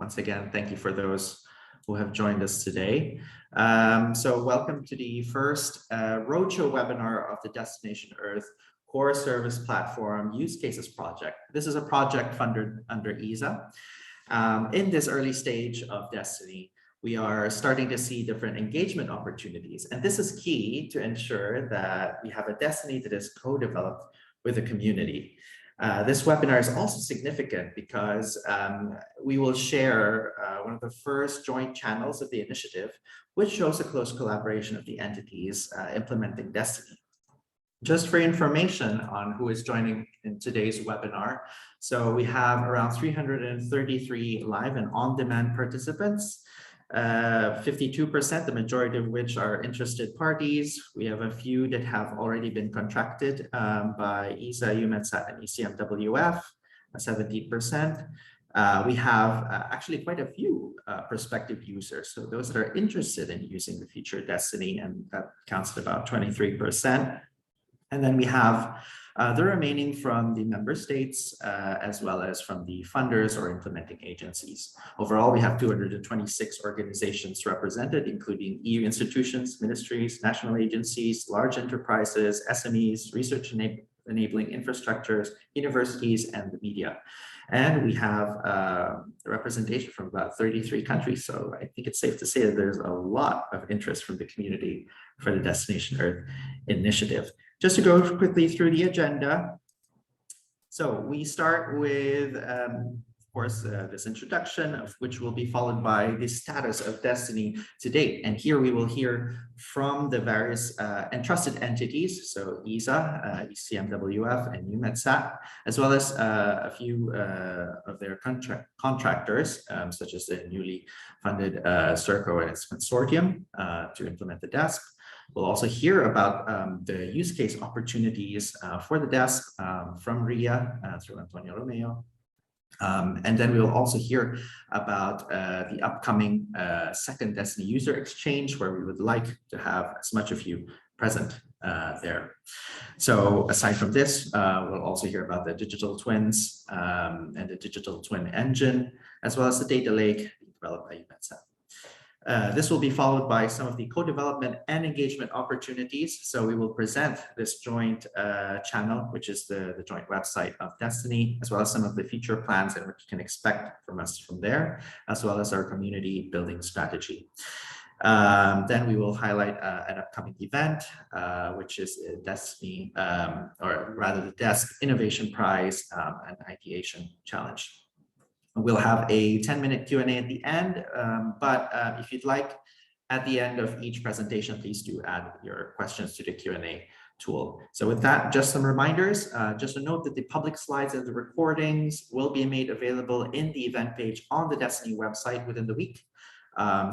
once again, thank you for those who have joined us today. So welcome to the first Roadshow webinar of the Destination Earth Core Service Platform Use Cases Project. This is a project funded under ESA. In this early stage of DestinE, we are starting to see different engagement opportunities. And this is key to ensure that we have a DestinE that is co-developed with the community. This webinar is also significant because we will share one of the first joint channels of the initiative, which shows a close collaboration of the entities implementing DestinE. Just for information on who is joining in today's webinar, so we have around 333 live and on-demand participants, 52%, the majority of which are interested parties. We have a few that have already been contracted by ESA, EUMETSAT, and ECMWF, 17%. We have actually quite a few prospective users, so those that are interested in using the feature DestinE, and that counts at about 23%. And then we have the remaining from the member states, as well as from the funders or implementing agencies. Overall, we have 226 organizations represented, including EU institutions, ministries, national agencies, large enterprises, SMEs, research enabling infrastructures, universities, and the media. And we have representation from about 33 countries. So I think it's safe to say that there's a lot of interest from the community for the Destination Earth initiative. Just to go quickly through the agenda. So we start with, of course, this introduction, of which will be followed by the status of DestinE to date. And here we will hear from the various entrusted entities, so ESA, ECMWF, and EUMETSAT, as well as a few of their contractors, such as the newly funded Serco and its consortium to implement the DESP. We'll also hear about the use case opportunities for the DESP from RHEA through Antonio Romeo. And then we will also hear about the upcoming second DestinE user exchange, where we would like to have as much of you present there. So aside from this, we'll also hear about the digital twins and the digital twin engine, as well as the data lake developed by EUMETSAT. This will be followed by some of the co-development and engagement opportunities. So we will present this joint channel, which is the joint website of DestinE, as well as some of the future plans and what you can expect from us from there, as well as our community building strategy. Then we will highlight an upcoming event, which is DestinE, or rather the DESP Innovation Prize and Ideation Challenge. We'll have a 10-minute Q&A at the end, but if you'd like, at the end of each presentation, please do add your questions to the Q&A tool. So with that, just some reminders. Just a note that the public slides and the recordings will be made available in the event page on the DestinE website within the week.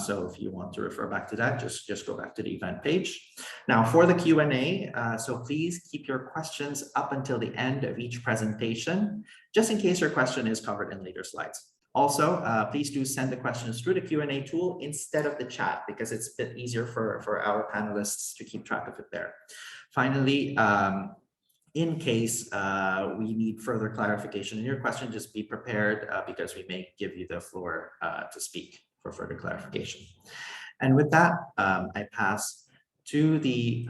So if you want to refer back to that, just go back to the event page. Now for the Q&A, so please keep your questions up until the end of each presentation, just in case your question is covered in later slides. Also, please do send the questions through the Q&A tool instead of the chat, because it's a bit easier for our panelists to keep track of it there. Finally, in case we need further clarification in your question, just be prepared because we may give you the floor to speak for further clarification. And with that, I pass to the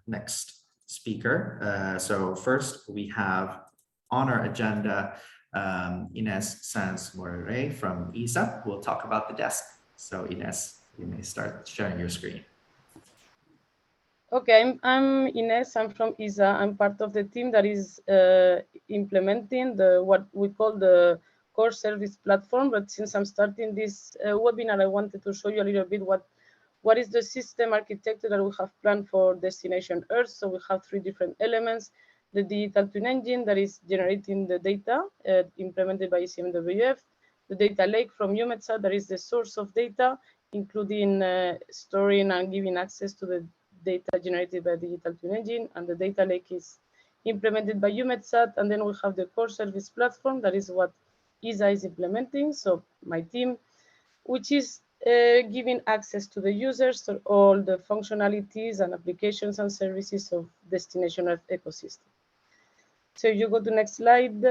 next speaker. So first we have on our agenda Ines Sanz Morere from ESA, who will talk about the DESP. So Ines, you may start sharing your screen. Okay, I'm Ines, I'm from ESA. I'm part of the team that is implementing what we call the core service platform. But since I'm starting this webinar, I wanted to show you a little bit what is the system architecture that we have planned for Destination Earth. So we have three different elements: the digital twin engine that is generating the data implemented by ECMWF, the data lake from EUMETSAT that is the source of data, including storing and giving access to the data generated by digital twin engine, and the data lake is implemented by EUMETSAT. And then we have the core service platform, that is what ESA is implementing, so my team, which is giving access to the users to all the functionalities and applications and services of Destination Earth ecosystem. So you go to next slide.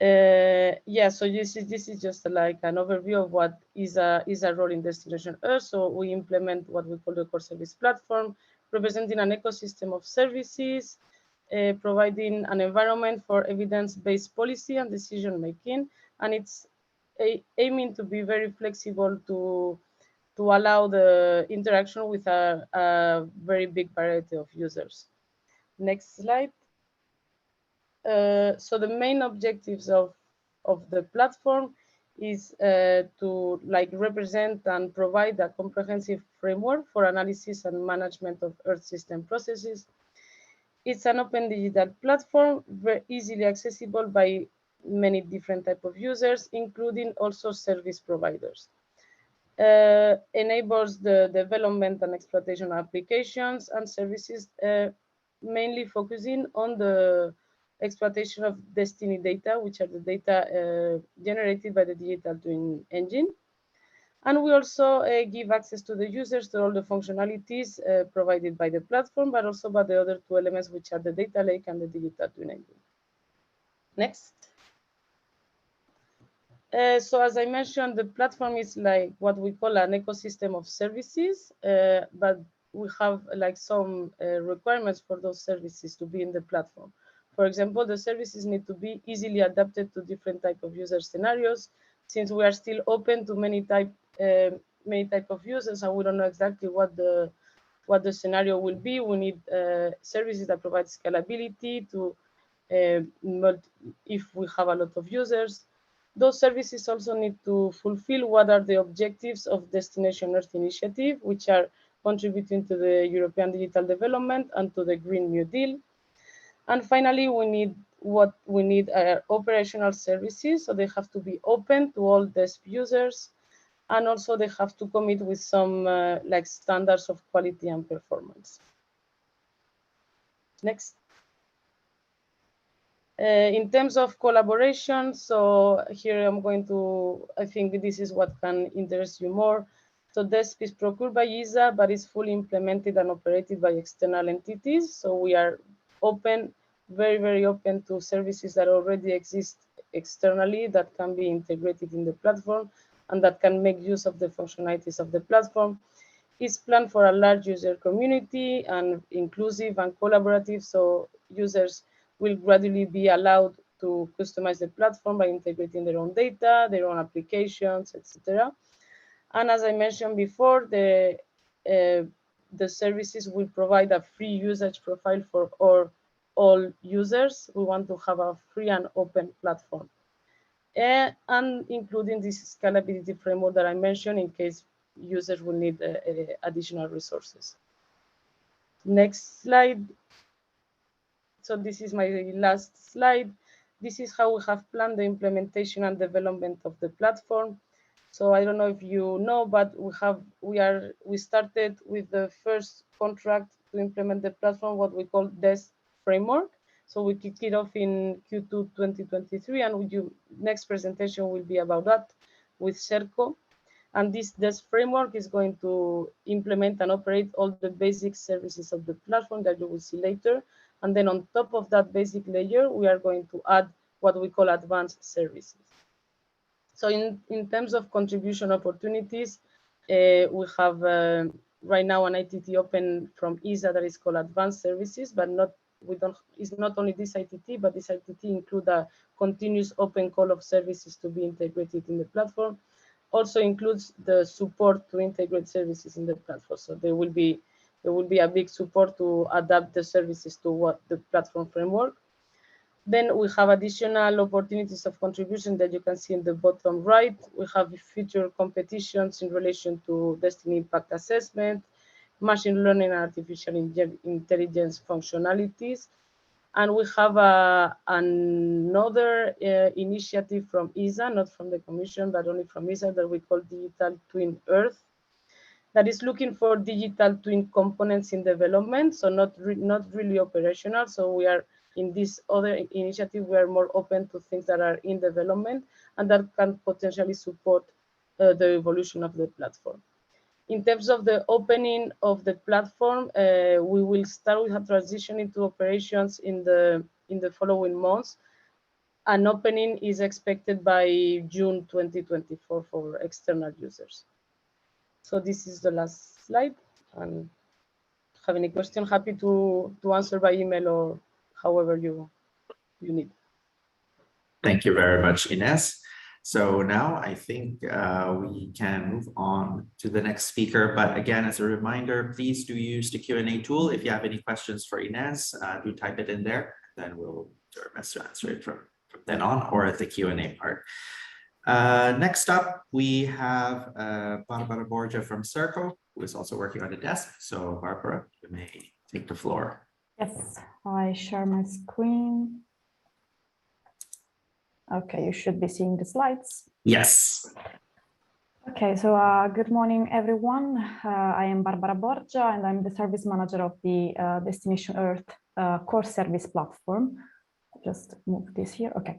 Yeah, so this is just like an overview of what is a role in Destination Earth. So we implement what we call the core service platform, representing an ecosystem of services, providing an environment for evidence-based policy and decision making, and it's aiming to be very flexible to allow the interaction with a very big variety of users. Next slide. So the main objectives of the platform is to like represent and provide a comprehensive framework for analysis and management of Earth system processes. It's an open digital platform, very easily accessible by many different types of users, including also service providers. Enables the development and exploitation of applications and services, mainly focusing on the exploitation of DestinE data, which are the data generated by the digital twin engine. And we also give access to the users to all the functionalities provided by the platform, but also by the other two elements, which are the data lake and the digital twin engine. Next. So as I mentioned, the platform is like what we call an ecosystem of services, but we have like some requirements for those services to be in the platform. For example, the services need to be easily adapted to different type of user scenarios. Since we are still open to many type of users, and we don't know exactly what the scenario will be, we need services that provide scalability to if we have a lot of users. Those services also need to fulfill what are the objectives of Destination Earth initiative, which are contributing to the European digital development and to the Green New Deal. And finally, we need operational services, so they have to be open to all DESP users, and also they have to commit with some like standards of quality and performance. Next. In terms of collaboration, so here I'm going to, I think this is what can interest you more. So DESP is procured by ESA, but is fully implemented and operated by external entities. So we are open, very, very open to services that already exist externally that can be integrated in the platform and that can make use of the functionalities of the platform. It's planned for a large user community and inclusive and collaborative, so users will gradually be allowed to customize the platform by integrating their own data, their own applications, etc. And as I mentioned before, the services will provide a free usage profile for all users. We want to have a free and open platform, and including this scalability framework that I mentioned in case users will need additional resources. Next slide. So this is my last slide. This is how we have planned the implementation and development of the platform. So I don't know if you know, but we started with the first contract to implement the platform, what we call DESP framework. So we kicked it off in Q2 2023, and next presentation will be about that with Serco. And this framework is going to implement and operate all the basic services of the platform that you will see later. And then on top of that basic layer, we are going to add what we call advanced services. So in terms of contribution opportunities, we have right now an ITT open from ESA that is called advanced services, but it's not only this ITT, but this ITT include a continuous open call of services to be integrated in the platform. Also includes the support to integrate services in the platform. So there will be a big support to adapt the services to what the platform framework. Then we have additional opportunities of contribution that you can see in the bottom right. We have future competitions in relation to DestinE impact assessment, machine learning and artificial intelligence functionalities. And we have another initiative from ESA, not from the Commission, but only from ESA, that we call Digital Twin Earth, that is looking for digital twin components in development, so not really operational. So we are in this other initiative, we are more open to things that are in development and that can potentially support the evolution of the platform. In terms of the opening of the platform, we will start with a transition into operations in the following months. An opening is expected by June 2024 for external users. So this is the last slide. And have any question, happy to answer by email or however you need. Thank you very much, Ines. So now I think we can move on to the next speaker. But again, as a reminder, please do use the Q&A tool. If you have any questions for Ines, do type it in there. Then we'll do our best to answer it from then on or at the Q&A part. Next up, we have Barbara Borgia from Serco, who is also working on the DESP. So Barbara, you may take the floor. Yes, I share my screen. Okay, you should be seeing the slides. Yes. Okay, so good morning, everyone. I am Barbara Borgia, and I'm the service manager of the Destination Earth core service platform. Just move this here. Okay,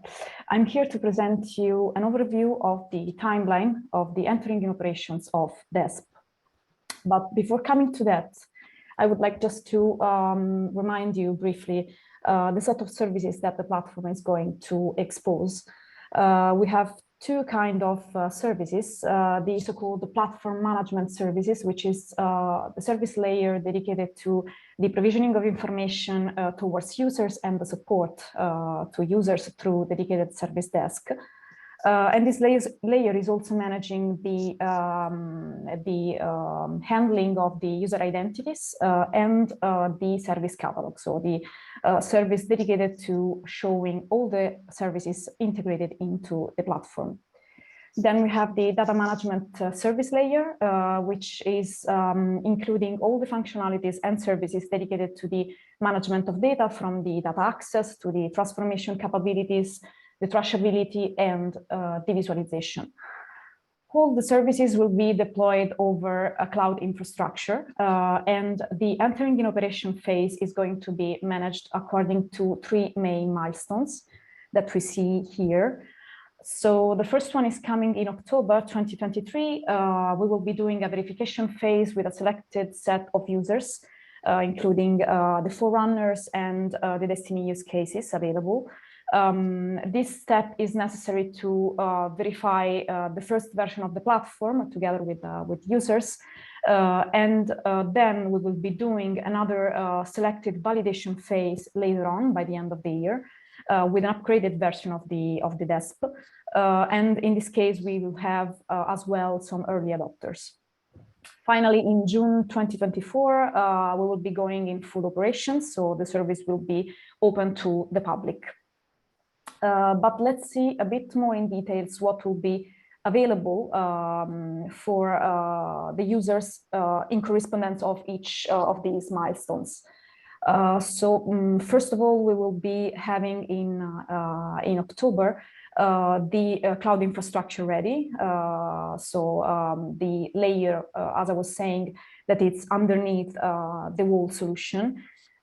I'm here to present you an overview of the timeline of the entering in operations of DESP. But before coming to that, I would like just to remind you briefly the set of services that the platform is going to expose. We have two kinds of services, the so-called platform management services, which is the service layer dedicated to the provisioning of information towards users and the support to users through dedicated service desk. And this layer is also managing the handling of the user identities and the service catalog. So the service dedicated to showing all the services integrated into the platform. Then we have the data management service layer, which is including all the functionalities and services dedicated to the management of data, from the data access to the transformation capabilities, the traceability, and the visualization. All the services will be deployed over a cloud infrastructure, and the entering in operation phase is going to be managed according to three main milestones that we see here. So the first one is coming in October 2023. We will be doing a verification phase with a selected set of users, including the forerunners and the DestinE use cases available. This step is necessary to verify the first version of the platform together with users. And then we will be doing another selected validation phase later on by the end of the year with an upgraded version of the DESP. And in this case, we will have as well some early adopters. Finally, in June 2024, we will be going in full operation, so the service will be open to the public. But let's see a bit more in details what will be available for the users in correspondence of each of these milestones. First of all, we will be having in October the cloud infrastructure ready. The layer, as I was saying, that it's underneath the whole solution.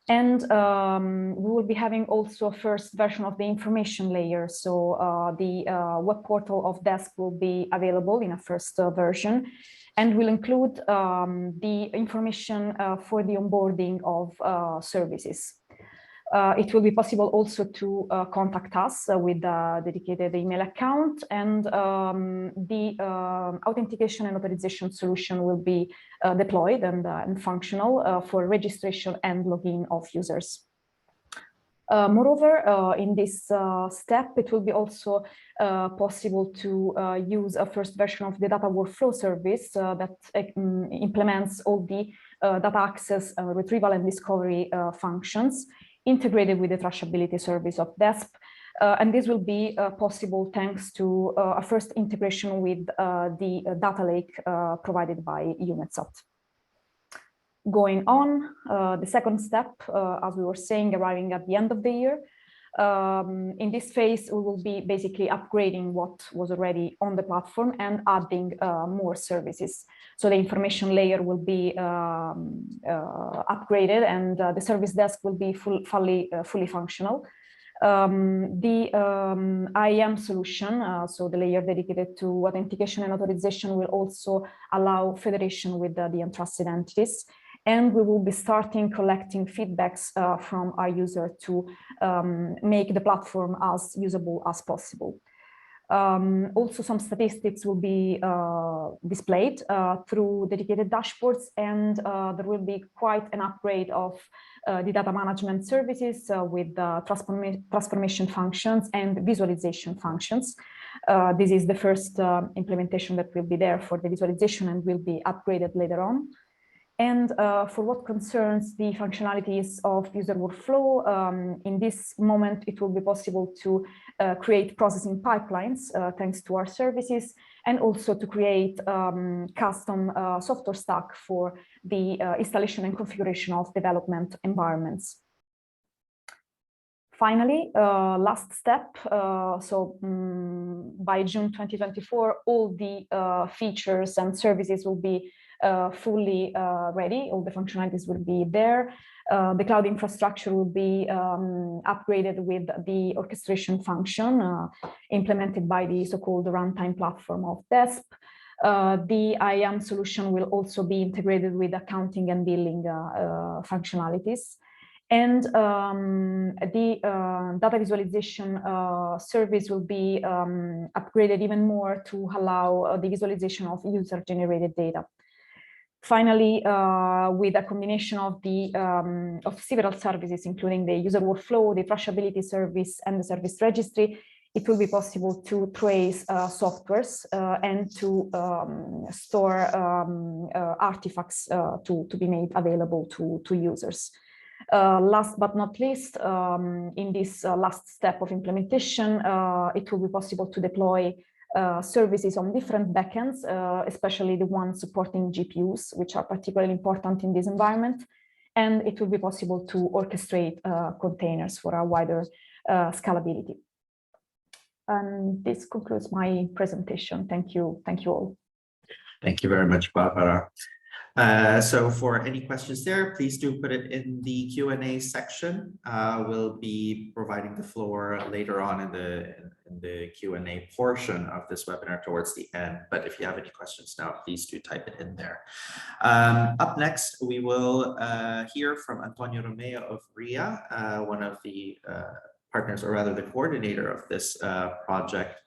And we will be having also a first version of the information layer. So the web portal of DESP will be available in a first version, and will include the information for the onboarding of services. It will be possible also to contact us with a dedicated email account, and the authentication and authorization solution will be deployed and functional for registration and login of users. Moreover, in this step, it will be also possible to use a first version of the data workflow service that implements all the data access, retrieval, and discovery functions integrated with the traceability service of DESP. And this will be possible thanks to a first integration with the data lake provided by EUMETSAT. Going on, the second step, as we were saying, arriving at the end of the year. In this phase, we will be basically upgrading what was already on the platform and adding more services. So the information layer will be upgraded, and the service desk will be fully functional. The IAM solution, so the layer dedicated to authentication and authorization, will also allow federation with the Entrusted Entities. And we will be starting collecting feedbacks from our user to make the platform as usable as possible. Also, some statistics will be displayed through dedicated dashboards, and there will be quite an upgrade of the data management services with transformation functions and visualization functions. This is the first implementation that will be there for the visualization and will be upgraded later on. And for what concerns the functionalities of user workflow, in this moment, it will be possible to create processing pipelines thanks to our services, and also to create custom software stack for the installation and configuration of development environments. Finally, last step, by June 2024, all the features and services will be fully ready. All the functionalities will be there. The cloud infrastructure will be upgraded with the orchestration function implemented by the so-called runtime platform of DESP. The IAM solution will also be integrated with accounting and billing functionalities. And the data visualization service will be upgraded even more to allow the visualization of user-generated data. Finally, with a combination of several services, including the user workflow, the traceability service, and the service registry, it will be possible to trace softwares and to store artifacts to be made available to users. Last but not least, in this last step of implementation, it will be possible to deploy services on different backends, especially the ones supporting GPUs, which are particularly important in this environment. And it will be possible to orchestrate containers for a wider scalability. And this concludes my presentation. Thank you. Thank you all. Thank you very much, Barbara. So for any questions there, please do put it in the Q&A section. We'll be providing the floor later on in the Q&A portion of this webinar towards the end. But if you have any questions now, please do type it in there. Up next, we will hear from Antonio Romeo of RHEA, one of the partners, or rather the coordinator of this project,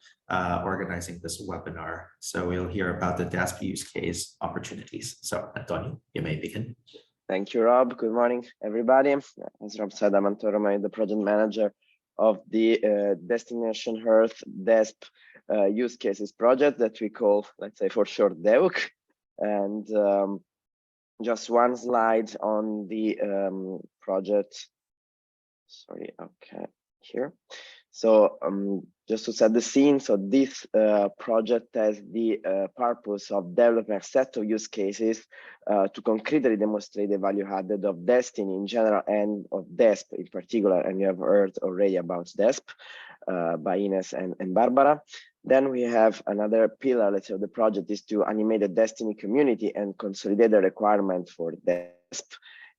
organizing this webinar. So we'll hear about the DESP use case opportunities. So Antonio, you may begin. Thank you, Rob. Good morning, everybody. As Rob said, I'm Antonio Romeo, the project manager of the Destination Earth DESP use cases project that we call, let's say for short, DEUC. And just one slide on the project. Sorry, okay, here. So just to set the scene, so this project has the purpose of developing a set of use cases to concretely demonstrate the value added of DestinE in general and of DESP in particular. And you have heard already about DESP by Ines and Barbara. Then we have another pillar, let's say, of the project is to animate the DestinE community and consolidate the requirement for DESP.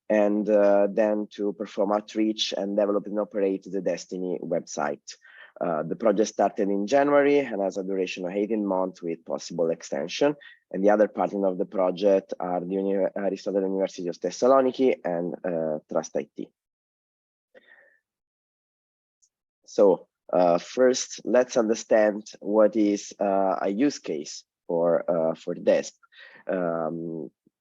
And then to perform outreach and develop and operate the DestinE website. The project started in January and has a duration of 18 months with possible extension. And the other partners of the project are the Aristotele University of Thessaloniki and Trust IT. So first, let's understand what is a use case for DESP.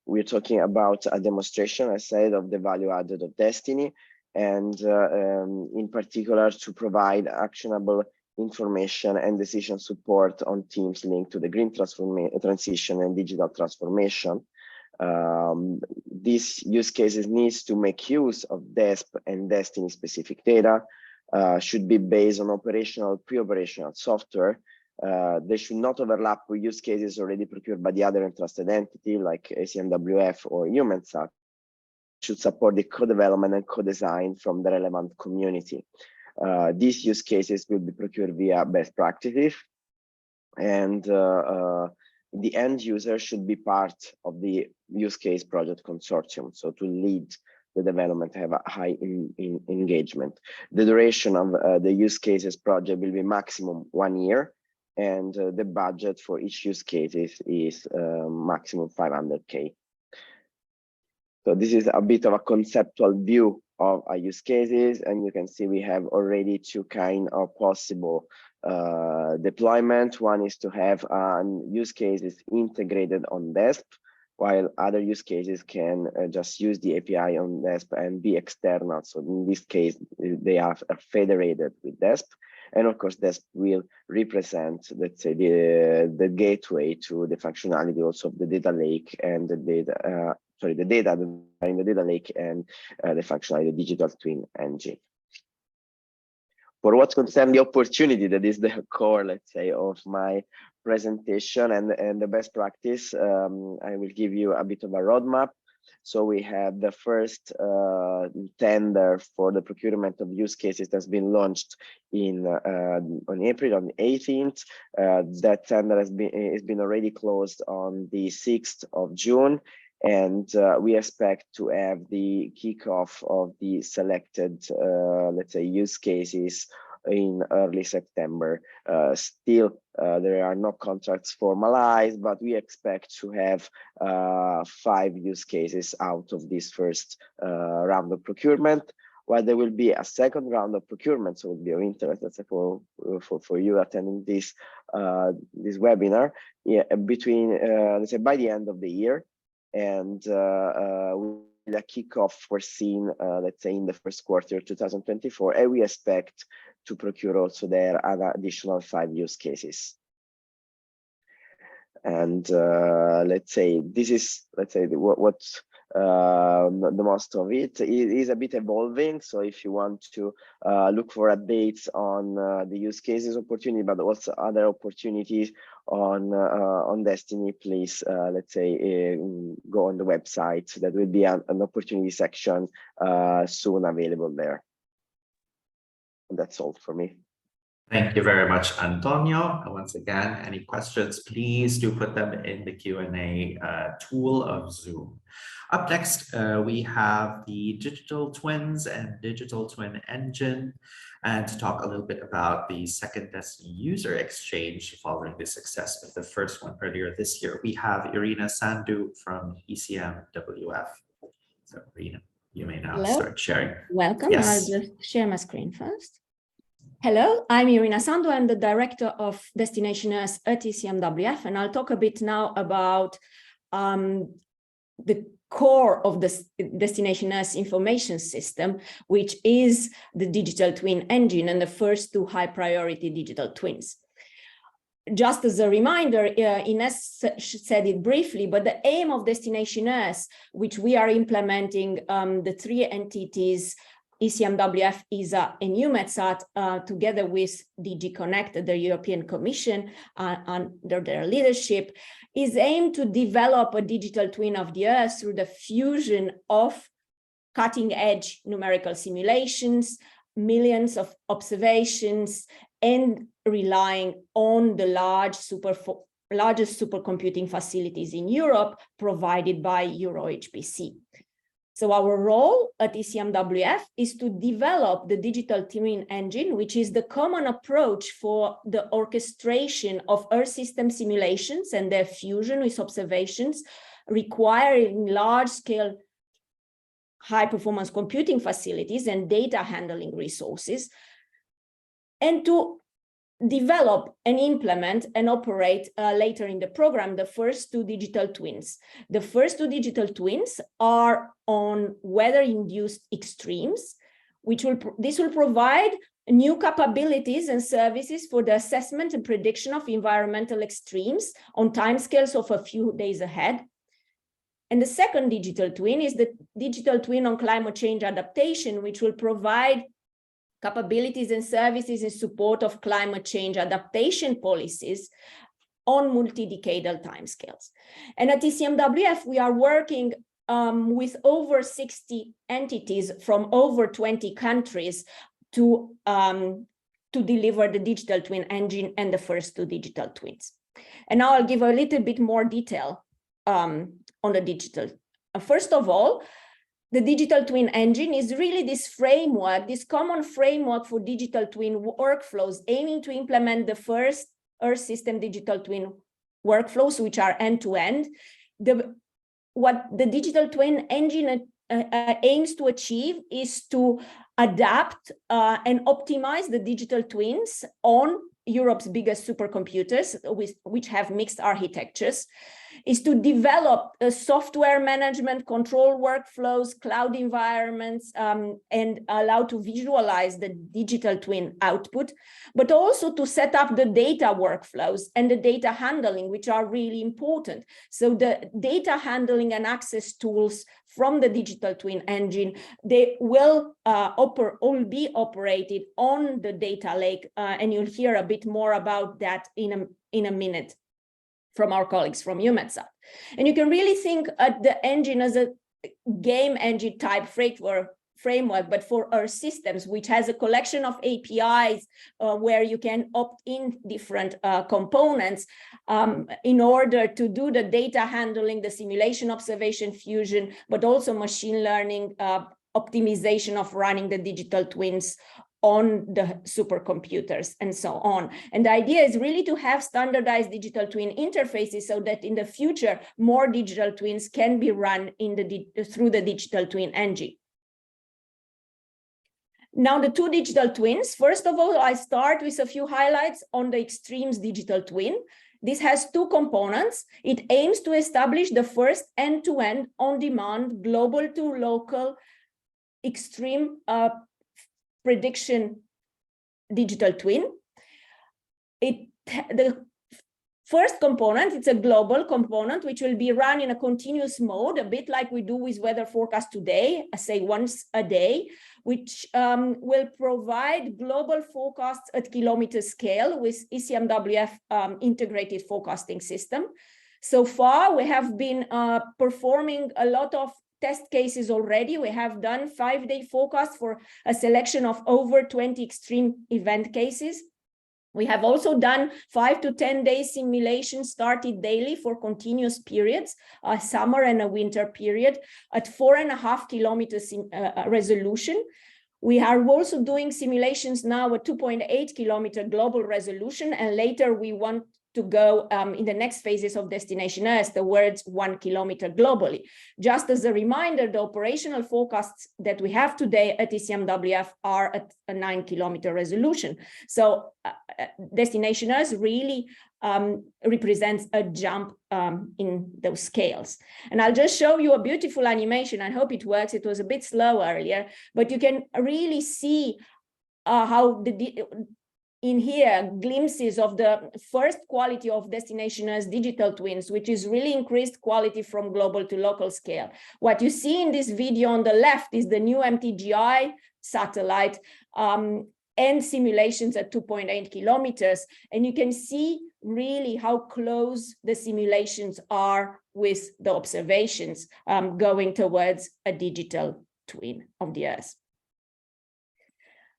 We're talking about a demonstration, I said, of the value added of DestinE, and in particular to provide actionable information and decision support on teams linked to the green transition and digital transformation. These use cases needs to make use of DESP and DestinE specific data, should be based on operational, pre-operational software. They should not overlap with use cases already procured by the other entrusted entity like ECMWF or EUMETSAT. Should support the co-development and co-design from the relevant community. These use cases will be procured via best practices, and the end user should be part of the use case project consortium, so to lead the development, have a high engagement. The duration of the use cases project will be maximum 1 year, and the budget for each use case is maximum 500K. So this is a bit of a conceptual view of our use cases, and you can see we have already two kind of possible deployment. One is to have use cases integrated on DESP, while other use cases can just use the API on DESP and be external. So in this case, they are federated with DESP. And of course, DESP will represent, let's say, the gateway to the functionality also of the data lake and the data, the data in the data lake and the functionality of the digital twin engine. For what concerns the opportunity, that is the core, let's say, of my presentation and the best practice, I will give you a bit of a roadmap. So we have the first tender for the procurement of use cases that's been launched on April, on the 18th. That tender has been already closed on the 6th of June. And we expect to have the kickoff of the selected, let's say, use cases in early September. Still, there are no contracts formalized, but we expect to have 5 use cases out of this first round of procurement. While there will be a second round of procurement, so it will be of interest, let's say, for you attending this this webinar, between let's say by the end of the year. And a kickoff foreseen, let's say, in the first quarter of 2024, and we expect to procure also there an additional 5 use cases. And let's say this is, let's say, what's the most of it. It is a bit evolving, so if you want to look for updates on the use cases opportunity, but also other opportunities on DestinE, please let's say go on the website. That will be an opportunity section soon available there. And that's all for me. Thank you very much, Antonio. And once again, any questions, please do put them in the Q&A tool of Zoom. Up next, we have the digital twins and digital twin engine, and to talk a little bit about the second DestinE user exchange following the success of the first one earlier this year. We have Irina Sandu from ECMWF. So Irina, you may now start sharing. Welcome. Yes. I'll just share my screen first. Hello, I'm Irina Sandu. I'm the director of destinationers at ECMWF, and I'll talk a bit now about the core of the destinationers information system, which is the digital twin engine and the first 2 high priority digital twins. Just as a reminder, Ines said it briefly, but the aim of destinationers, which we are implementing the 3 entities, ECMWF, ESA, and EUMETSAT, together with DG Connect, the European Commission, under their leadership, is aimed to develop a digital twin of the Earth through the fusion of cutting-edge numerical simulations, millions of observations, and relying on the largest supercomputing facilities in Europe provided by EuroHPC. So our role at ECMWF is to develop the digital twin engine, which is the common approach for the orchestration of Earth system simulations and their fusion with observations requiring large-scale high-performance computing facilities and data handling resources, and to develop and implement and operate later in the program the first 2 digital twins. The first 2 digital twins are on weather-induced extremes, this will provide new capabilities and services for the assessment and prediction of environmental extremes on timescales of a few days ahead. And the second digital twin is the digital twin on climate change adaptation, which will provide capabilities and services in support of climate change adaptation policies on multi-decadal timescales. And at ECMWF, we are working with over 60 entities from over 20 countries to deliver the digital twin engine and the first 2 digital twins. And now I'll give a little bit more detail on the digital. First of all, the digital twin engine is really this framework, this common framework for digital twin workflows, aiming to implement the first Earth system digital twin workflows, which are end-to-end. The what the digital twin engine aims to achieve is to adapt and optimize the digital twins on Europe's biggest supercomputers, which have mixed architectures, is to develop software management, control workflows, cloud environments, and allow to visualize the digital twin output, but also to set up the data workflows and the data handling, which are really important. So the data handling and access tools from the digital twin engine, they will all be operated on the data lake, and you'll hear a bit more about that in a minute from our colleagues from EUMETSAT. And you can really think at the engine as a game engine type framework, but for our systems, which has a collection of APIs where you can opt in different components in order to do the data handling, the simulation, observation, fusion, but also machine learning, optimization of running the digital twins on the supercomputers and so on. And the idea is really to have standardized digital twin interfaces so that in the future, more digital twins can be run through the digital twin engine. Now, the two digital twins, first of all, I start with a few highlights on the extremes digital twin. This has two components. It aims to establish the first end-to-end on-demand global to local extreme prediction digital twin. The first component, it's a global component, which will be run in a continuous mode, a bit like we do with weather forecast today, say once a day, which will provide global forecasts at kilometer scale with ECMWF integrated forecasting system. So far, we have been performing a lot of test cases already. We have done 5-day forecasts for a selection of over 20 extreme event cases. We have also done 5 to 10 day simulations started daily for continuous periods, a summer and a winter period at 4.5 kilometers resolution. We are also doing simulations now at 2.8 kilometer global resolution, and later we want to go in the next phases of Destination Earth towards 1 kilometer globally. Just as a reminder, the operational forecasts that we have today at ECMWF are at a 9 kilometer resolution. So Destination Earth really represents a jump in those scales. And I'll just show you a beautiful animation. I hope it works. It was a bit slow earlier, but you can really see how in here, glimpses of the first quality of Destination Earth digital twins, which is really increased quality from global to local scale. What you see in this video on the left is the new MTGI satellite and simulations at 2.8 kilometers. And you can see really how close the simulations are with the observations going towards a digital twin of the Earth.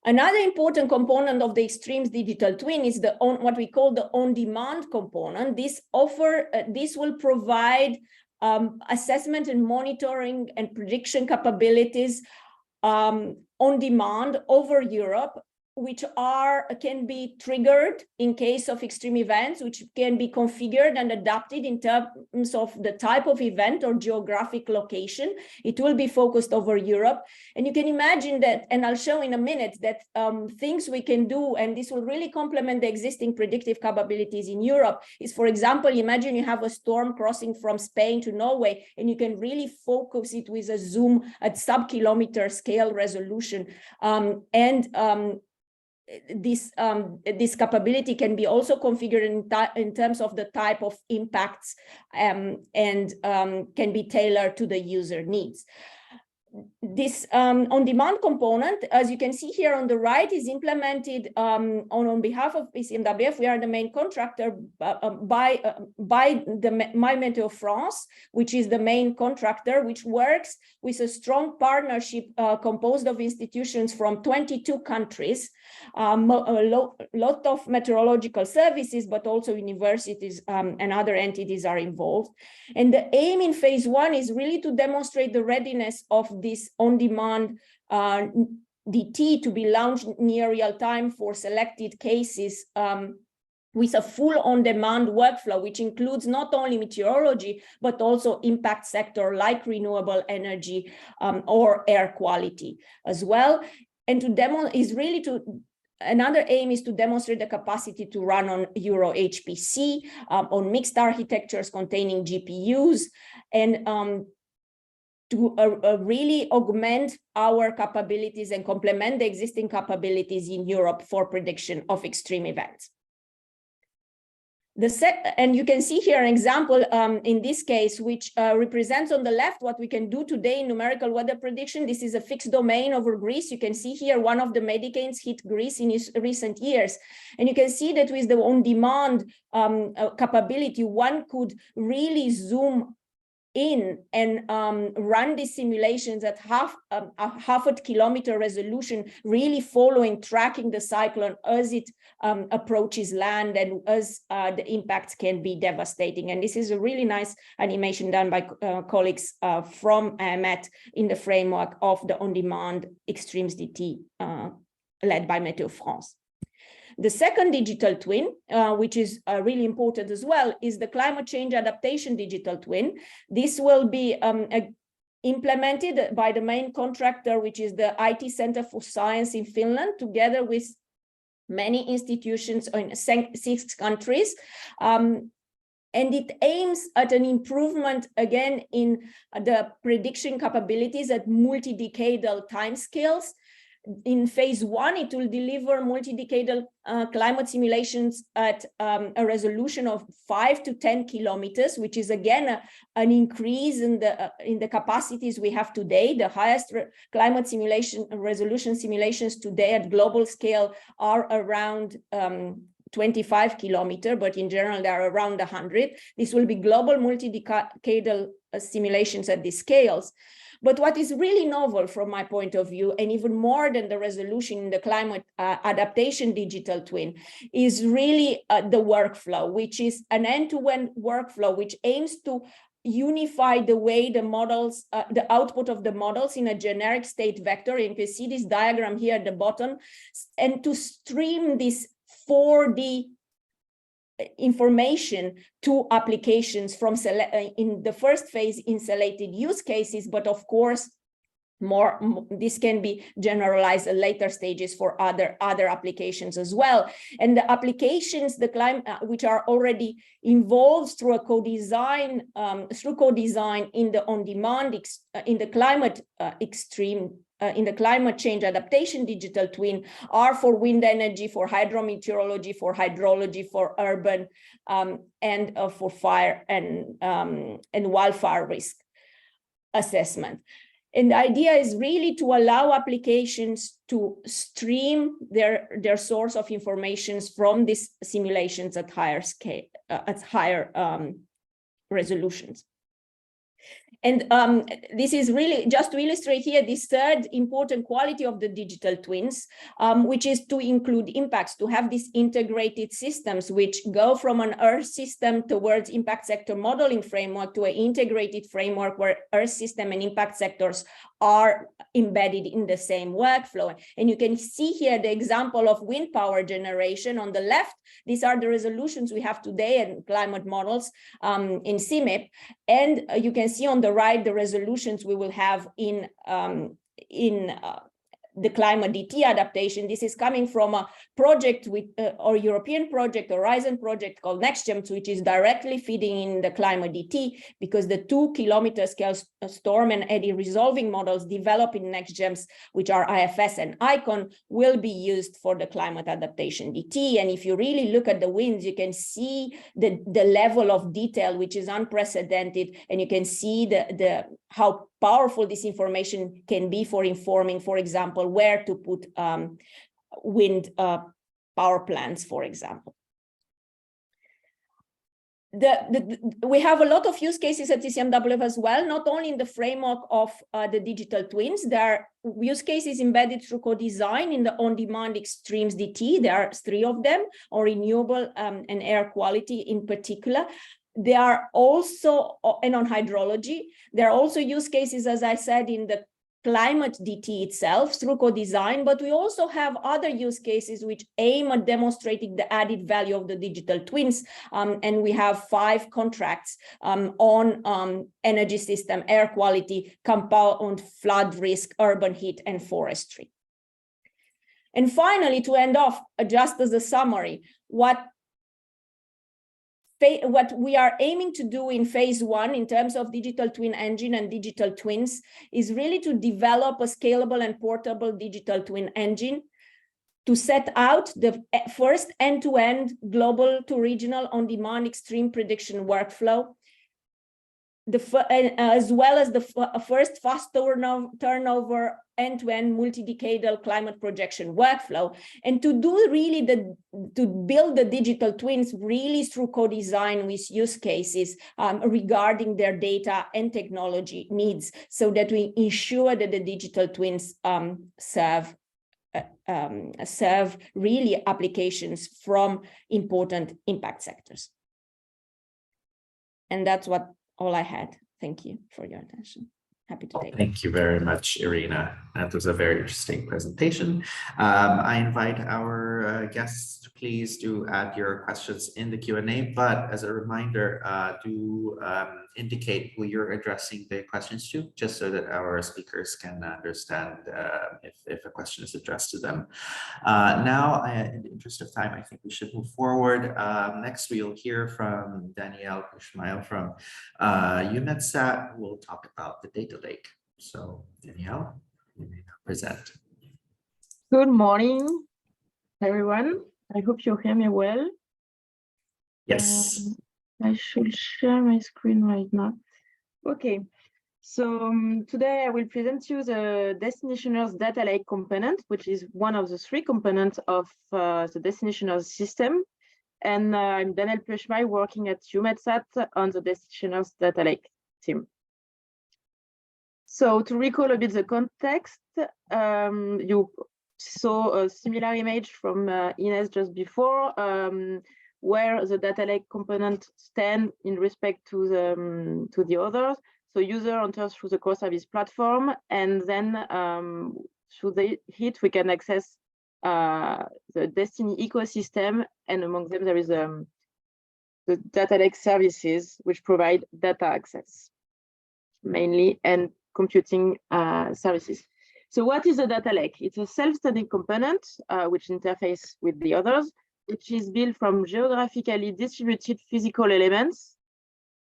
Another important component of the extremes digital twin is what we call the on-demand component. This will provide assessment and monitoring and prediction capabilities on demand over Europe, which can be triggered in case of extreme events, which can be configured and adapted in terms of the type of event or geographic location. It will be focused over Europe. And you can imagine that, and I'll show in a minute, that things we can do, and this will really complement the existing predictive capabilities in Europe, is, for example, imagine you have a storm crossing from Spain to Norway, and you can really focus it with a zoom at sub-kilometer scale resolution. This capability can be also configured in terms of the type of impacts and can be tailored to the user needs. This on-demand component, as you can see here on the right, is implemented on behalf of ECMWF. We are the main contractor by the My Meteo France, which is the main contractor, which works with a strong partnership composed of institutions from 22 countries, a lot of meteorological services, but also universities and other entities are involved. And the aim in phase 1 is really to demonstrate the readiness of this on-demand DT to be launched near real time for selected cases with a full on-demand workflow, which includes not only meteorology, but also impact sector like renewable energy or air quality as well. And to demo is really to, another aim is to demonstrate the capacity to run on Euro HPC, on mixed architectures containing GPUs, and to really augment our capabilities and complement the existing capabilities in Europe for prediction of extreme events. And you can see here an example in this case, which represents on the left what we can do today in numerical weather prediction. This is a fixed domain over Greece. You can see here one of the medicanes hit Greece in recent years. And you can see that with the on-demand capability, one could really zoom in and run these simulations at half a kilometer resolution, really following, tracking the cyclone as it approaches land and as the impacts can be devastating. And this is a really nice animation done by colleagues from EUMETSAT in the framework of the on-demand extremes DT led by Météo France. The second digital twin, which is really important as well, is the climate change adaptation digital twin. This will be implemented by the main contractor, which is the IT Center for Science in Finland, together with many institutions in 6 countries. And it aims at an improvement, again, in the prediction capabilities at multi-decadal timescales. In phase 1, it will deliver multi-decadal climate simulations at a resolution of 5 to 10 kilometers, which is again an increase in the capacities we have today. The highest climate simulation resolution simulations today at global scale are around 25 kilometers, but in general they are around 100. This will be global multi-decadal simulations at these scales. But what is really novel from my point of view, and even more than the resolution in the climate adaptation digital twin, is really the workflow, which is an end-to-end workflow, which aims to unify the way the models, the output of the models in a generic state vector. You can see this diagram here at the bottom, and to stream this 4D information to applications from in the first phase in selected use cases, but of course this can be generalized at later stages for other applications as well. And the applications, the climate, which are already involved through a co-design, in the on-demand, in the climate extreme. In the climate change adaptation digital twin are for wind energy, for hydrometeorology, for hydrology, for urban, and for fire and wildfire risk assessment. And the idea is really to allow applications to stream their source of information from these simulations at higher scale, at higher resolutions. And this is really just to illustrate here this third important quality of the digital twins, which is to include impacts, to have these integrated systems which go from an Earth system towards impact sector modeling framework to an integrated framework where Earth system and impact sectors are embedded in the same workflow. And you can see here the example of wind power generation on the left. These are the resolutions we have today in climate models in CMIP. And you can see on the right the resolutions we will have in the climate DT adaptation. This is coming from a project with our European project, Horizon project called NextGEMS, which is directly feeding in the climate DT, because the 2-kilometer scale storm and eddy resolving models developed in NextGEMS, which are IFS and ICON, will be used for the climate adaptation DT. And if you really look at the winds, you can see the level of detail, which is unprecedented, and you can see how powerful this information can be for informing, for example, where to put wind power plants, for example. We have a lot of use cases at ECMWF as well, not only in the framework of the digital twins. There are use cases embedded through co-design in the on-demand extremes DT. There are 3 of them, on renewable and air quality in particular. There are also, and on hydrology, there are also use cases, as I said, in the climate DT itself through co-design, but we also have other use cases which aim at demonstrating the added value of the digital twins. And we have 5 contracts on energy system, air quality, compound flood risk, urban heat, and forestry. And finally, to end off, just as a summary, what we are aiming to do in phase 1 in terms of digital twin engine and digital twins is really to develop a scalable and portable digital twin engine to set out the first end-to-end global to regional on-demand extreme prediction workflow, as well as the first fast turnover end-to-end multi-decadal climate projection workflow, and to do really to build the digital twins really through co-design with use cases regarding their data and technology needs, so that we ensure that the digital twins serve really applications from important impact sectors. And that's all I had. Thank you for your attention. Happy to take it. Thank you very much, Irina. That was a very interesting presentation. I invite our guests to please do add your questions in the Q&A, but as a reminder, do indicate who you're addressing the questions to, just so that our speakers can understand if a question is addressed to them. Now, in the interest of time, I think we should move forward. Next, we'll hear from Danaele Puechmaille from EUMETSAT, who will talk about the data lake. So, Danaele, you may now present. Good morning, everyone. I hope you hear me well. Yes. I should share my screen right now. Okay, so today I will present you the Destinationers data lake component, which is one of the 3 components of the Destinationers system. And I'm Danaele Puechmaille, working at EUMETSAT on the Destinationers data lake team. So to recall a bit the context, you saw a similar image from Ines just before, where the data lake component stand in respect to the others. So user enters through the core service platform, and then through it we can access the DestinE ecosystem, and among them there is the data lake services which provide data access mainly, and computing services. So what is a data lake? It's a self-standing component which interface with the others, which is built from geographically distributed physical elements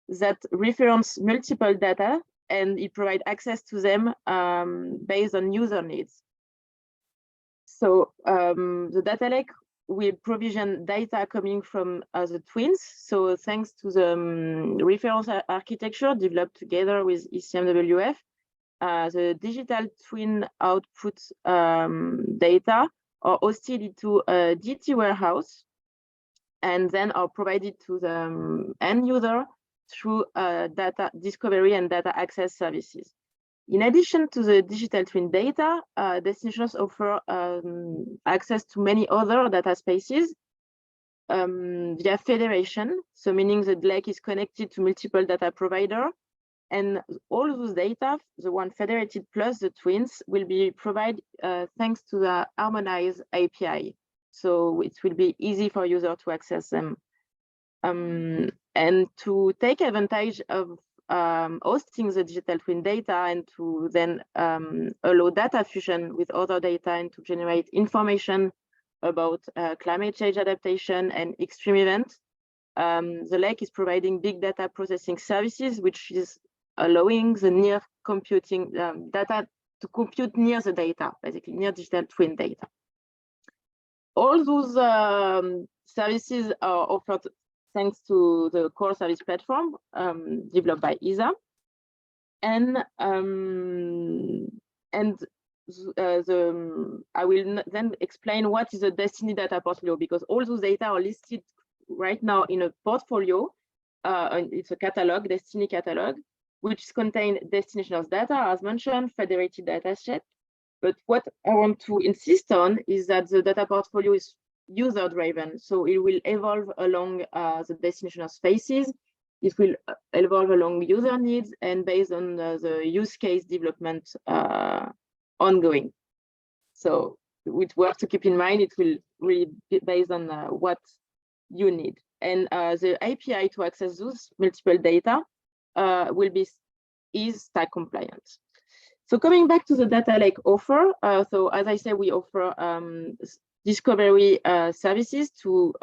that reference multiple data, and it provides access to them based on user needs. So the data lake will provision data coming from the twins. So thanks to the reference architecture developed together with ECMWF, the digital twin output data are hosted into a DT warehouse and then are provided to the end user through data discovery and data access services. In addition to the digital twin data, destinations offer access to many other data spaces via federation, so meaning the lake is connected to multiple data providers, and all those data, the one federated plus the twins, will be provided thanks to the harmonized API. So it will be easy for users to access them. And to take advantage of hosting the digital twin data and to then allow data fusion with other data and to generate information about climate change adaptation and extreme events, the lake is providing big data processing services, which is allowing the near computing data to compute near the data, basically near digital twin data. All those services are offered thanks to the core service platform developed by ESA, and I will then explain what is a DestinE data portfolio, because all those data are listed right now in a portfolio. It's a catalog, DestinE catalog, which contain destinations data, as mentioned, federated data set. But what I want to insist on is that the data portfolio is user-driven, so it will evolve along the destination spaces it will evolve along user needs and based on the use case development ongoing. So with work to keep in mind, it will really be based on what you need. And the API to access those multiple data is stack compliant. So coming back to the data lake offer, so as I said, we offer discovery services to,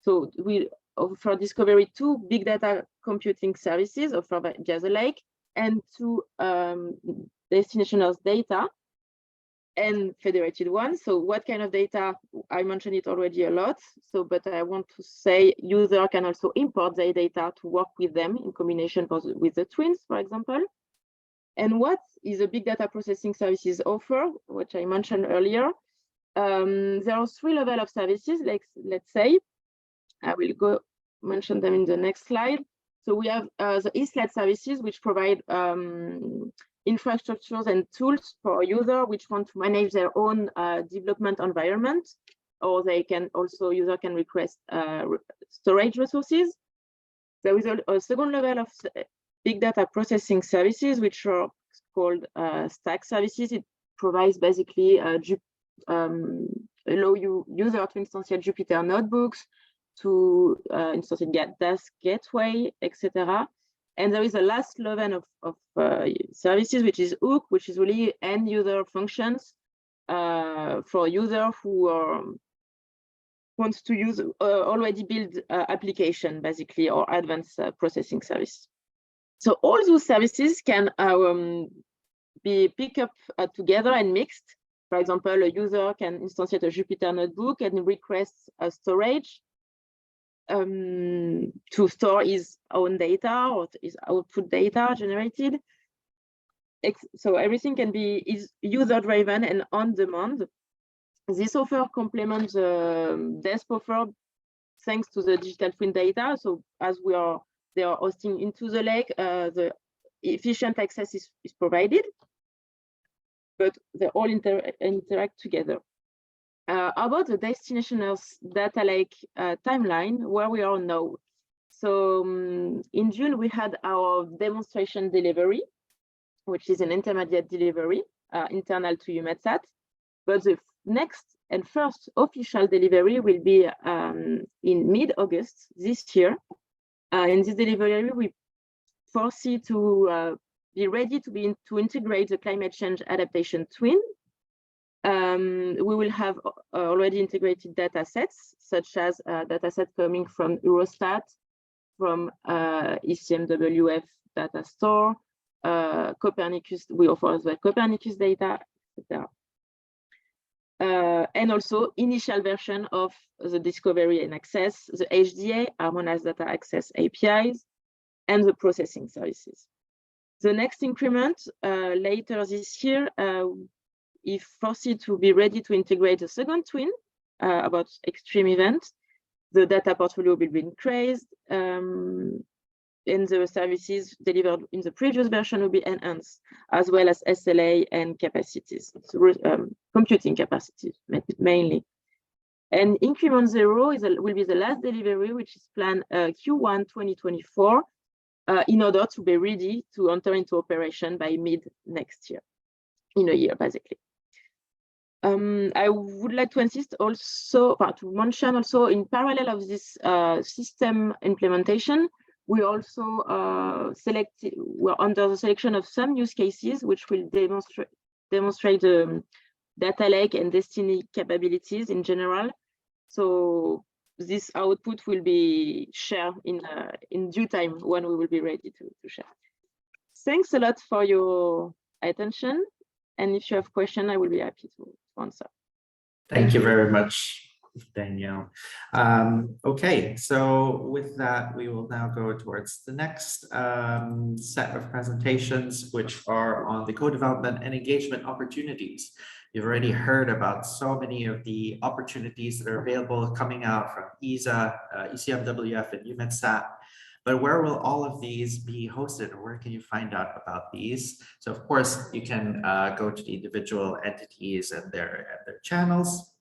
so we offer discovery to big data computing services offered by the lake and to destination Earth data and federated ones. So what kind of data? I mentioned it already a lot. So, but I want to say user can also import their data to work with them in combination with the twins, for example. And what is a big data processing services offer, which I mentioned earlier? There are 3 levels of services. Like, let's say, I will go mention them in the next slide. So we have the ESLAT services, which provide infrastructures and tools for users which want to manage their own development environment, or they can also, user can request storage resources. There is a second level of big data processing services, which are called stack services. It provides basically allow user to instantiate Jupyter notebooks, to instantiate DAS gateway, etc. And there is a last level of services, which is EUC, which is really end user functions for user who wants to use already built application, basically, or advanced processing service. So all those services can be picked up together and mixed. For example, a user can instantiate a Jupyter notebook and request a storage to store his own data or his output data generated. So everything can be user-driven and on-demand. This offer complements the DESP offer thanks to the digital twin data. So as they are hosting into the lake, the efficient access is provided, but they all interact together. About the destination Earth data lake timeline, where we are now. So in June, we had our demonstration delivery, which is an intermediate delivery internal to EUMETSAT. But the next and first official delivery will be in mid-August this year. In this delivery, we foresee to be ready to integrate the climate change adaptation twin. We will have already integrated data sets, such as data sets coming from Eurostat, from ECMWF data store, Copernicus, we offer as well Copernicus data, etc. And also initial version of the discovery and access, the HDA, harmonized data access APIs, and the processing services. The next increment later this year, if foresee to be ready to integrate the second twin about extreme events, the data portfolio will be increased, and the services delivered in the previous version will be enhanced, as well as SLA and capacities, so, computing capacities mainly. And increment 0 will be the last delivery, which is planned Q1 2024, in order to be ready to enter into operation by mid next year, in a year, basically. I would like to insist also, to mention also in parallel of this system implementation, we also we're under the selection of some use cases which will demonstrate the data lake and DestinE capabilities in general. So this output will be shared in due time when we will be ready to share. Thanks a lot for your attention. And if you have questions, I will be happy to answer. Thank you very much, Danielle. Okay, so with that, we will now go towards the next set of presentations, which are on the co-development and engagement opportunities. You've already heard about so many of the opportunities that are available coming out from ESA, ECMWF, and EUMETSAT. But where will all of these be hosted, or where can you find out about these? So of course, you can go to the individual entities and their channels.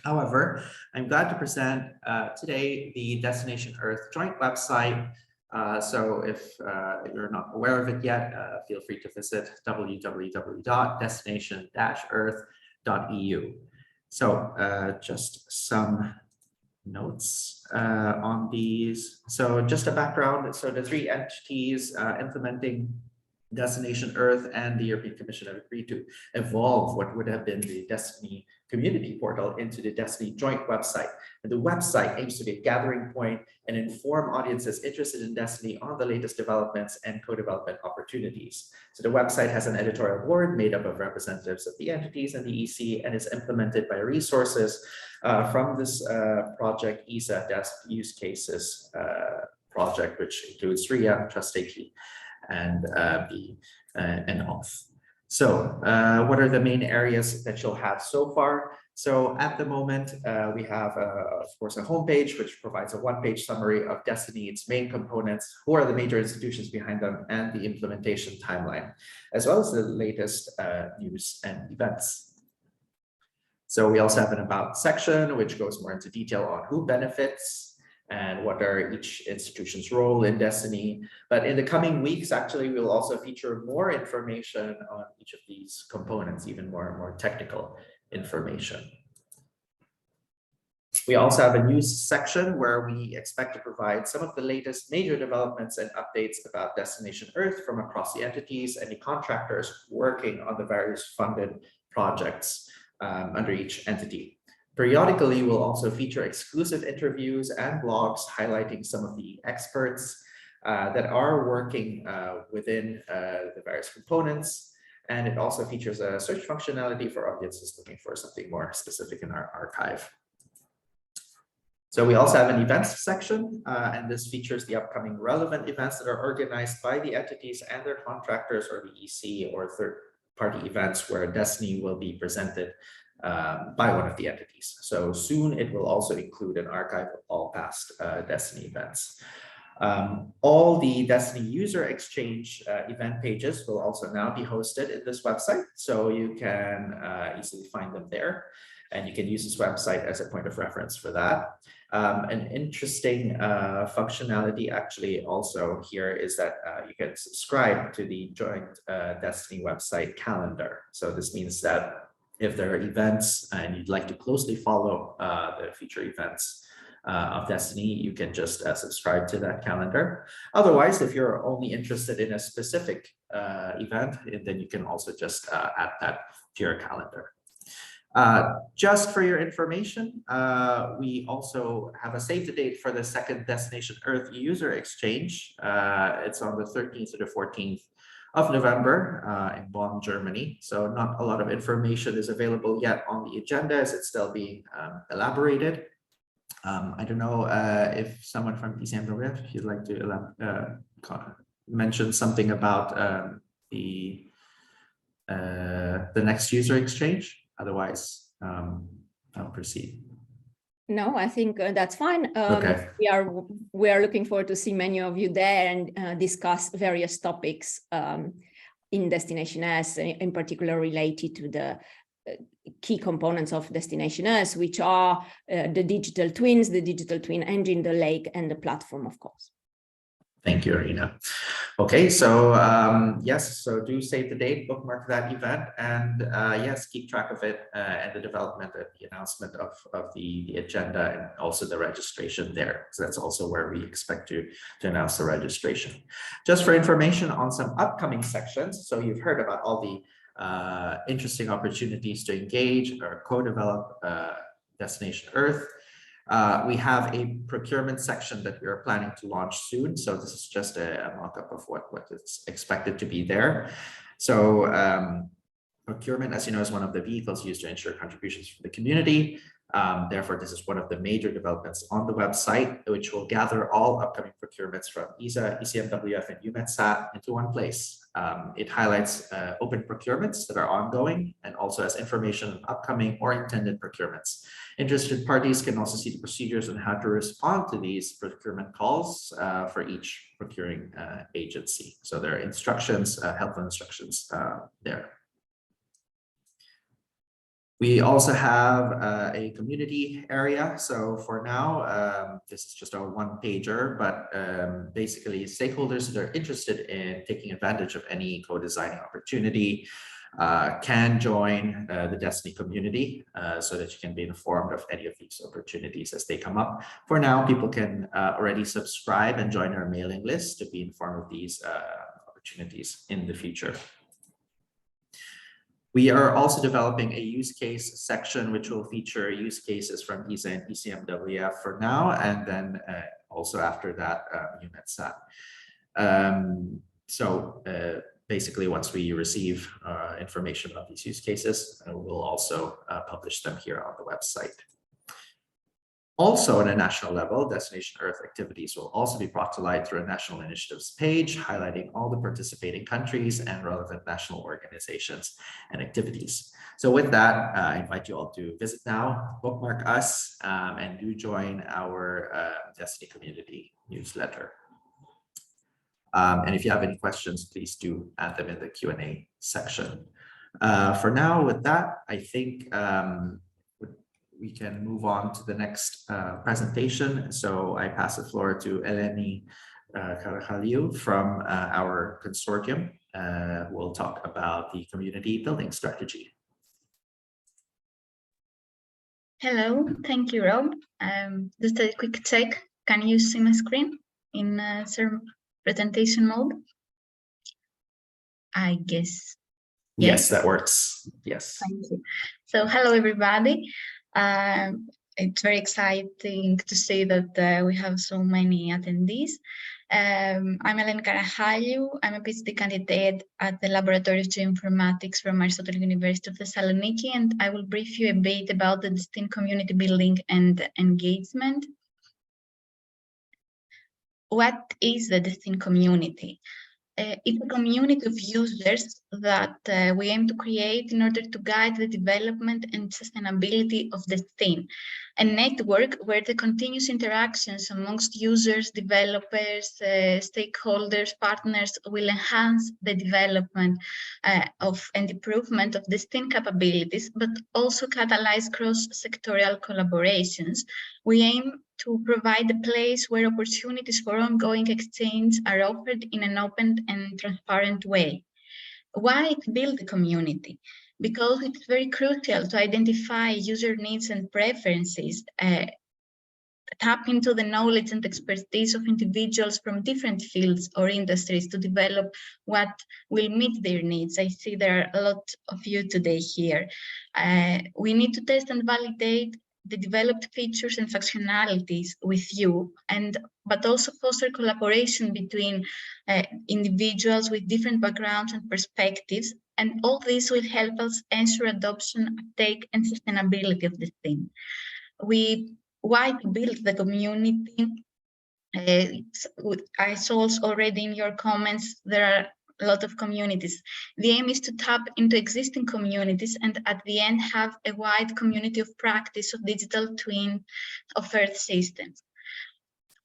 However, I'm glad to present today the Destination Earth joint website So if you're not aware of it yet, feel free to visit www.destination-earth.eu. So just some notes on these. So just a background. So the three entities implementing Destination Earth and the European Commission have agreed to evolve what would have been the DestinE community portal into the DestinE joint website. And the website aims to be a gathering point and inform audiences interested in DestinE on the latest developments and co-development opportunities. So the website has an editorial board made up of representatives of the entities and the EC, and is implemented by resources from this project ESA DESP use cases project, which includes RHEA, Trustee, and AUTh. So what are the main areas that you'll have so far? So at the moment, we have, of course, a homepage, which provides a one-page summary of DestinE, its main components, who are the major institutions behind them, and the implementation timeline, as well as the latest news and events. So we also have an About section, which goes more into detail on who benefits and what are each institution's role in DestinE. But in the coming weeks, actually, we'll also feature more information on each of these components, even more technical information. We also have a news section where we expect to provide some of the latest major developments and updates about Destination Earth from across the entities and the contractors working on the various funded projects under each entity. Periodically, we'll also feature exclusive interviews and blogs highlighting some of the experts that are working within the various components. And it also features a search functionality for audiences looking for something more specific in our archive. So we also have an events section, and this features the upcoming relevant events that are organized by the entities and their contractors, or the EC or third-party events where DestinE will be presented by one of the entities. So soon it will also include an archive of all past DestinE events. All the DestinE user exchange event pages will also now be hosted in this website, so you can easily find them there, and you can use this website as a point of reference for that. An interesting functionality actually also here is that you can subscribe to the joint DestinE website calendar. So this means that if there are events and you'd like to closely follow the future events of DestinE, you can just subscribe to that calendar. Otherwise, if you're only interested in a specific event, then you can also just add that to your calendar. Just for your information, we also have a save the date for the second Destination Earth user exchange. It's on the 13th to the 14th of November in Bonn, Germany. So not a lot of information is available yet on the agenda, as it's still being elaborated. I don't know if someone from ECMWF, if you'd like to mention something about the next user exchange. Otherwise, I'll proceed. No, I think that's fine. Okay. We are looking forward to see many of you there and discuss various topics in Destination S, in particular related to the key components of Destination S, which are the digital twins, the digital twin engine, the lake, and the platform, of course. Thank you, Irina. Okay, so yes, so do save the date, bookmark that event, and yes, keep track of it and the development and the announcement of the agenda, and also the registration there. So that's also where we expect to announce the registration. Just for information on some upcoming sections, so you've heard about all the interesting opportunities to engage or co-develop Destination Earth. We have a procurement section that we are planning to launch soon. So this is just a mock-up of what is expected to be there. So procurement, as you know, is one of the vehicles used to ensure contributions from the community. Therefore, this is one of the major developments on the website, which will gather all upcoming procurements from ESA, ECMWF, and EUMETSAT into one place. It highlights open procurements that are ongoing, and also has information on upcoming or intended procurements. Interested parties can also see the procedures on how to respond to these procurement calls for each procuring agency. So there are instructions, helpful instructions there. We also have a community area. So for now, this is just a one-pager, but basically stakeholders that are interested in taking advantage of any co-designing opportunity can join the DestinE community so that you can be informed of any of these opportunities as they come up. For now, people can already subscribe and join our mailing list to be informed of these opportunities in the future. We are also developing a use case section, which will feature use cases from ESA and ECMWF for now, and then also after that, EUMETSAT. Basically, once we receive information about these use cases, we'll also publish them here on the website. Also, on a national level, Destination Earth activities will also be brought to light through a national initiatives page, highlighting all the participating countries and relevant national organizations and activities. So with that, I invite you all to visit now, bookmark us, and do join our DestinE community newsletter. And if you have any questions, please do add them in the Q&A section. For now, with that, I think we can move on to the next presentation. So I pass the floor to Eleni Karachaliou from our consortium. We'll talk about the community building strategy. Hello, thank you, Rob. Just a quick check. Can you see my screen in presentation mode? I guess. Yes, that works. Yes. Thank you. So hello, everybody. It's very exciting to see that we have so many attendees. I'm Eleni Karachaliou. I'm a PhD candidate at the Laboratory of Geoinformatics from Aristotle University of Thessaloniki, and I will brief you a bit about the DestinE community building and engagement. What is the DestinE community? It's a community of users that we aim to create in order to guide the development and sustainability of DestinE, a network where the continuous interactions amongst users, developers, stakeholders, partners will enhance the development and improvement of DestinE capabilities, but also catalyze cross-sectorial collaborations. We aim to provide a place where opportunities for ongoing exchange are offered in an open and transparent way. Why build a community? Because it's very crucial to identify user needs and preferences, tap into the knowledge and expertise of individuals from different fields or industries to develop what will meet their needs. I see there are a lot of you today here. We need to test and validate the developed features and functionalities with you, but also foster collaboration between individuals with different backgrounds and perspectives. And all this will help us ensure adoption, uptake, and sustainability of the thing. Why to build the community? I saw already in your comments, there are a lot of communities. The aim is to tap into existing communities and at the end have a wide community of practice of digital twin of Earth systems.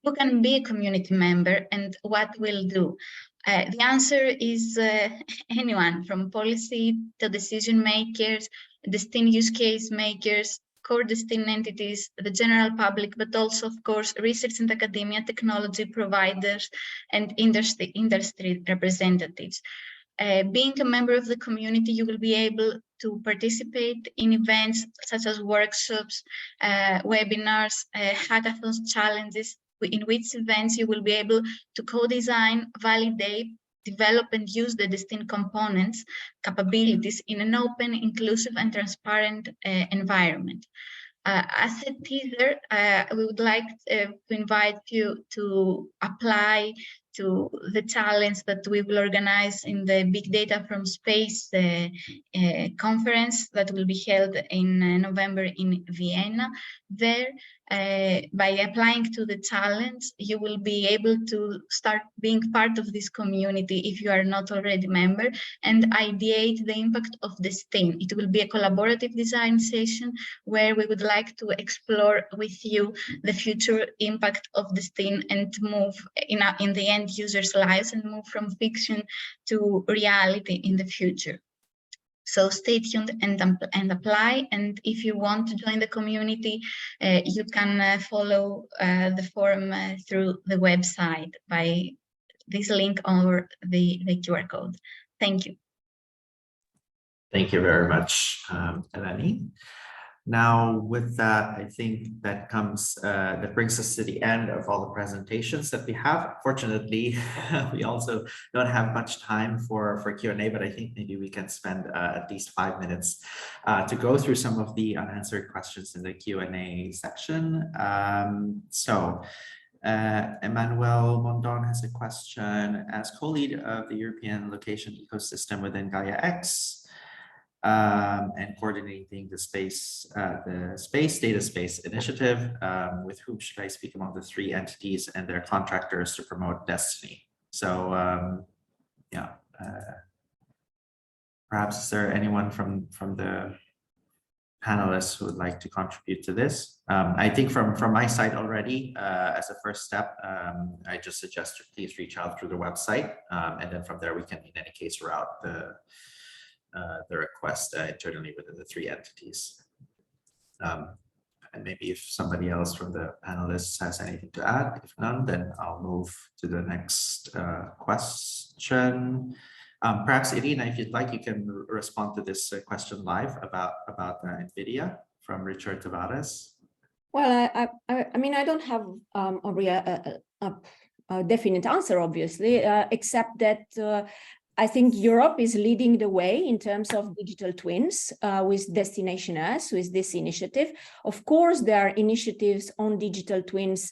Who can be a community member and what will do? The answer is anyone, from policy to decision makers, DestinE use case makers, core DestinE entities, the general public, but also, of course, research and academia, technology providers, and industry representatives. Being a member of the community, you will be able to participate in events such as workshops, webinars, hackathons, challenges, in which events you will be able to co-design, validate, develop and use the DestinE components, capabilities in an open, inclusive and transparent environment. As a teaser, we would like to invite you to apply to the challenge that we will organize in the Big Data from Space conference that will be held in November in Vienna. There, by applying to the challenge, you will be able to start being part of this community if you are not already a member, and ideate the impact of DestinE. It will be a collaborative design session where we would like to explore with you the future impact of DestinE and move in the end users' lives and move from fiction to reality in the future. So stay tuned and apply. And if you want to join the community, you can follow the forum through the website by this link or the QR code. Thank you. Thank you very much, Eleni. Now, with that, I think that brings us to the end of all the presentations that we have. Fortunately, we also don't have much time for Q&A, but I think maybe we can spend at least 5 minutes to go through some of the unanswered questions in the Q&A section. Emmanuel Mondon has a question. As co-lead of the European location ecosystem within Gaia X, and coordinating the data space initiative, with whom should I speak among the 3 entities and their contractors to promote DestinE? So perhaps is there anyone from the panelists who would like to contribute to this? I think from my side already, as a first step, I just suggest you please reach out through the website, and then from there we can in any case route the request internally within the 3 entities. And maybe if somebody else from the panelists has anything to add, if none, then I'll move to the next question. Perhaps Irina, if you'd like, you can respond to this question live about NVIDIA from Richard Tavares. Well, I mean, I don't have a definite answer, obviously, except that I think Europe is leading the way in terms of digital twins with Destination Earth, with this initiative. Of course, there are initiatives on digital twins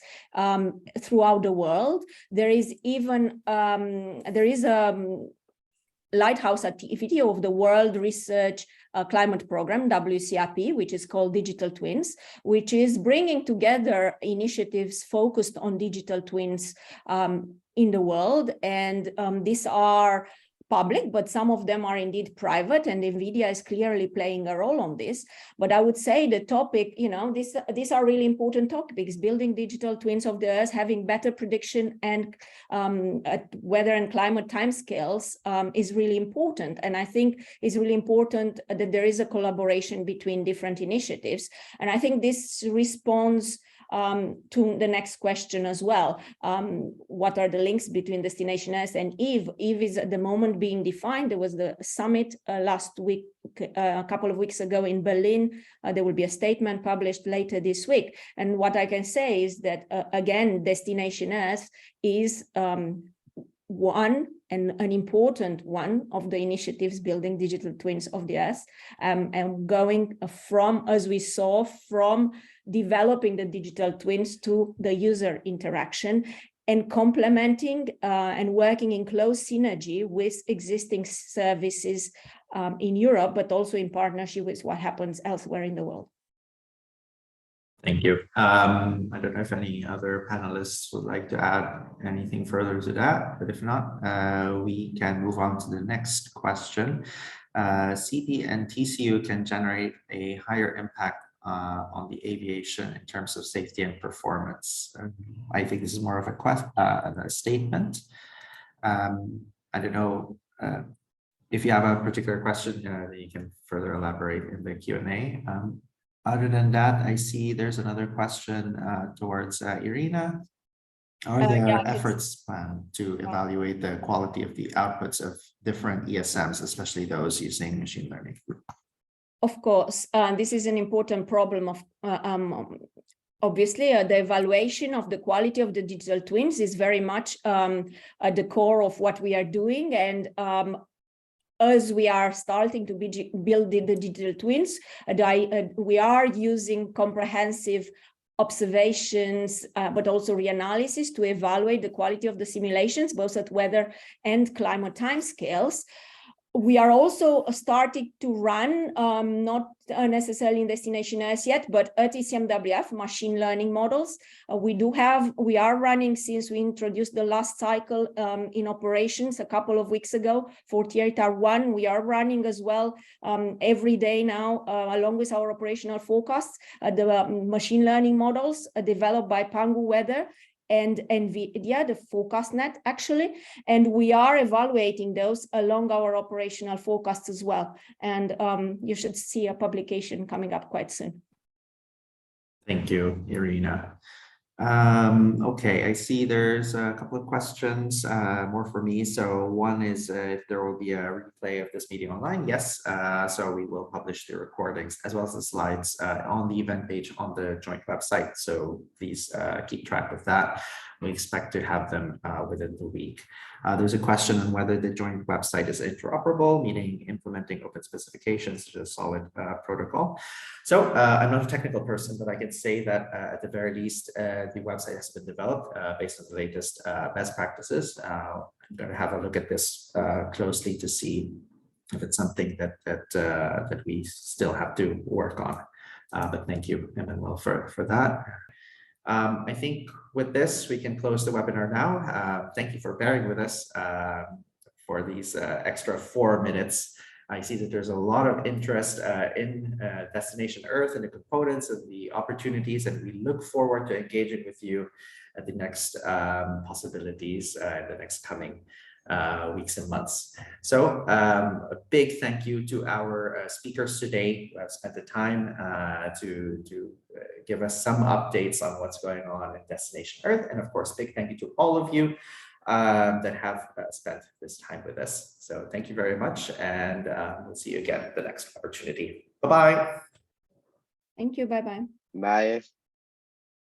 throughout the world. There is even a lighthouse activity of the World Research Climate Program, WCRP, which is called Digital Twins, which is bringing together initiatives focused on digital twins in the world. And these are public, but some of them are indeed private, and NVIDIA is clearly playing a role on this. But I would say the topic, these are really important topics: building digital twins of the Earth, having better prediction and at weather and climate timescales is really important. And I think it's really important that there is a collaboration between different initiatives. And I think this responds to the next question as well. What are the links between Destination Earth and EVE? EVE is at the moment being defined. There was the summit last week, a couple of weeks ago in Berlin. There will be a statement published later this week. And what I can say is that, again, Destination Earth is one and an important one of the initiatives building digital twins of the Earth, and going from, as we saw, from developing the digital twins to the user interaction, and complementing and working in close synergy with existing services in Europe, but also in partnership with what happens elsewhere in the world. Thank you. I don't know if any other panelists would like to add anything further to that, but if not, we can move on to the next question. CP and TCU can generate a higher impact on the aviation in terms of safety and performance. I think this is more of a statement. I don't know if you have a particular question, then you can further elaborate in the Q&A. Other than that, I see there's another question towards Irina. Are there efforts planned to evaluate the quality of the outputs of different ESMs, especially those using machine learning? Of course, this is an important problem of obviously, the evaluation of the quality of the digital twins is very much at the core of what we are doing. And as we are starting to build the digital twins, we are using comprehensive observations, but also reanalysis to evaluate the quality of the simulations, both at weather and climate timescales. We are also starting to run, not necessarily in Destination Earth yet, but at ECMWF machine learning models. We are running, since we introduced the last cycle in operations a couple of weeks ago, 48R1, we are running as well every day now, along with our operational forecasts, the machine learning models developed by Pangu Weather. and NVIDIA, the ForecastNet actually, and we are evaluating those along our operational forecasts as well. And you should see a publication coming up quite soon. Thank you, Irina. Okay, I see there's a couple of questions, more for me. So one is if there will be a replay of this meeting online. Yes, so we will publish the recordings as well as the slides on the event page on the joint website. So please keep track of that. We expect to have them within the week. There's a question on whether the joint website is interoperable, meaning implementing open specifications to a solid protocol. So I'm not a technical person, but I can say that at the very least, the website has been developed based on the latest best practices. I'm going to have a look at this closely to see if it's something that we still have to work on. But thank you, Emmanuel, for that. I think with this, we can close the webinar now. Thank you for bearing with us for these extra 4 minutes. I see that there's a lot of interest in Destination Earth and the components and the opportunities, and we look forward to engaging with you at the next possibilities in the next coming weeks and months. So a big thank you to our speakers today who have spent the time to give us some updates on what's going on in Destination Earth. And of course, big thank you to all of you that have spent this time with us. So thank you very much, and we'll see you again at the next opportunity. Bye-bye. Thank you. Bye-bye. Bye.